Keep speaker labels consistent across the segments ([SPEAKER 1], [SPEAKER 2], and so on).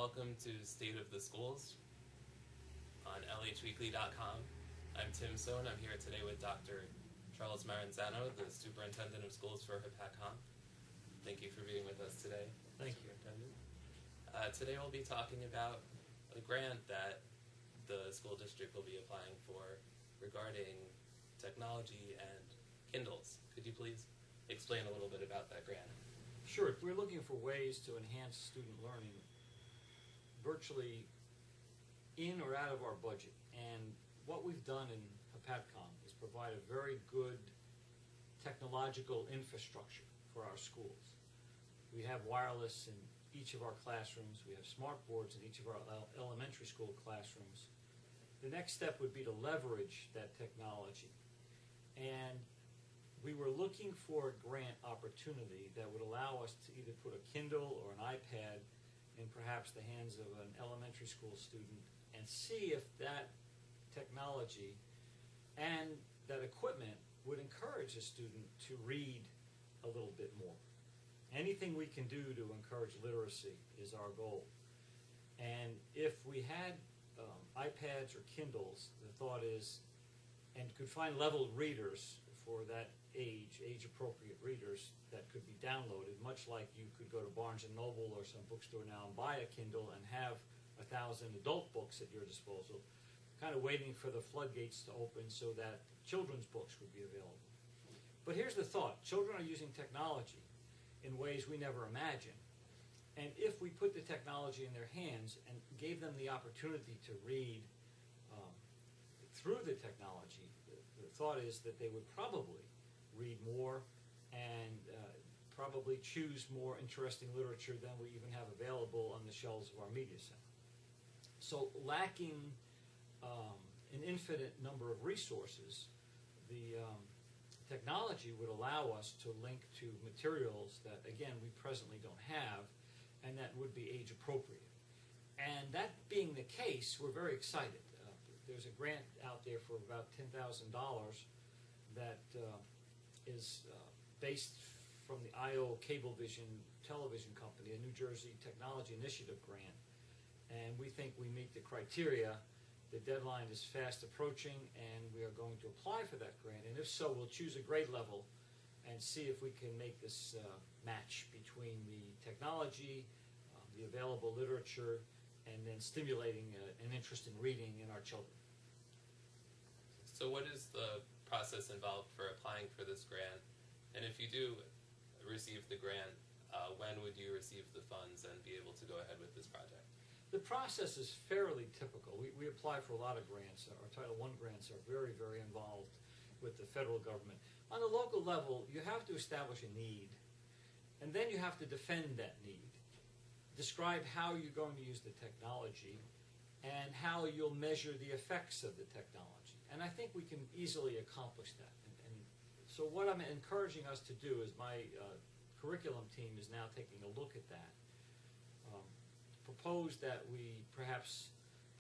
[SPEAKER 1] welcome to State of the Schools on lhweekly.com. I'm Tim Sohn. I'm here today with Dr. Charles Maranzano, the Superintendent of Schools for Hopatcong. Thank you for being with us today.
[SPEAKER 2] Thank you.
[SPEAKER 1] Today we'll be talking about a grant that the school district will be applying for regarding technology and Kindles. Could you please explain a little bit about that grant?
[SPEAKER 2] Sure. We're looking for ways to enhance student learning virtually in or out of our budget. And what we've done in Hopatcong is provide a very good technological infrastructure for our schools. We have wireless in each of our classrooms. We have smart boards in each of our elementary school classrooms. The next step would be to leverage that technology. And we were looking for a grant opportunity that would allow us to either put a Kindle or an iPad in perhaps the hands of an elementary school student and see if that technology and that equipment would encourage a student to read a little bit more. Anything we can do to encourage literacy is our goal. And if we had iPads or Kindles, the thought is, and could find leveled readers for that age-appropriate readers that could be downloaded, much like you could go to Barnes & Noble or some bookstore now and buy a Kindle and have 1,000 adult books at your disposal, kind of waiting for the floodgates to open so that children's books would be available. But here's the thought. Children are using technology in ways we never imagined. And if we put the technology in their hands and gave them the opportunity to read through the technology, the thought is that they would probably read more and probably choose more interesting literature than we even have available on the shelves of our media center. So lacking an infinite number of resources, the technology would allow us to link to materials that, again, we presently don't have and that would be age appropriate. And that being the case, we're very excited. There's a grant out there for about $10,000 that is based from the IO Cablevision Television Company, a New Jersey Technology Initiative grant. And we think we meet the criteria. The deadline is fast approaching, and we are going to apply for that grant. And if so, we'll choose a grade level and see if we can make this match between the technology, the available literature, and then stimulating an interest in reading in our children.
[SPEAKER 1] So what is the process involved for applying for this grant? And if you do receive the grant, when would you receive the funds and be able to go ahead with this project?
[SPEAKER 2] The process is fairly typical. We apply for a lot of grants. Our Title I grants are very, very involved with the federal government. On the local level, you have to establish a need, and then you have to defend that need. Describe how you're going to use the technology and how you'll measure the effects of the technology. And I think we can easily accomplish that. And so what I'm encouraging us to do is my curriculum team is now taking a look at that. Propose that we perhaps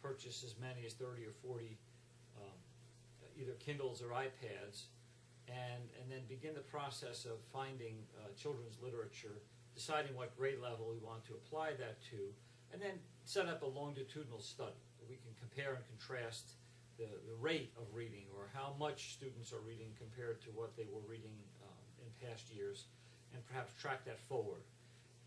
[SPEAKER 2] purchase as many as 30 or 40 either Kindles or iPads and then begin the process of finding children's literature, deciding what grade level we want to apply that to, and then set up a longitudinal study. We can compare and contrast the rate of reading or how much students are reading compared to what they were reading in past years, and perhaps track that forward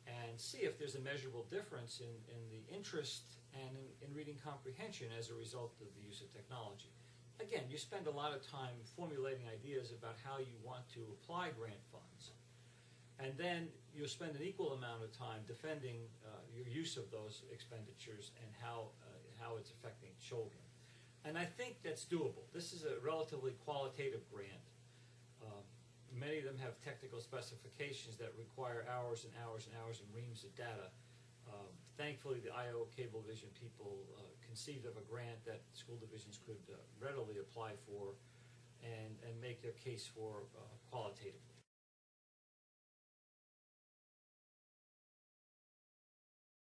[SPEAKER 2] and see if there's a measurable difference in the interest and in reading comprehension as a result of the use of technology. Again, you spend a lot of time formulating ideas about how you want to apply grant funds. And then you'll spend an equal amount of time defending your use of those expenditures and how it's affecting children. And I think that's doable. This is a relatively qualitative grant. Many of them have technical specifications that require hours and hours and hours and reams of data. Thankfully, the IO Cablevision people conceived of a grant that school divisions could readily apply for and make their case for qualitatively.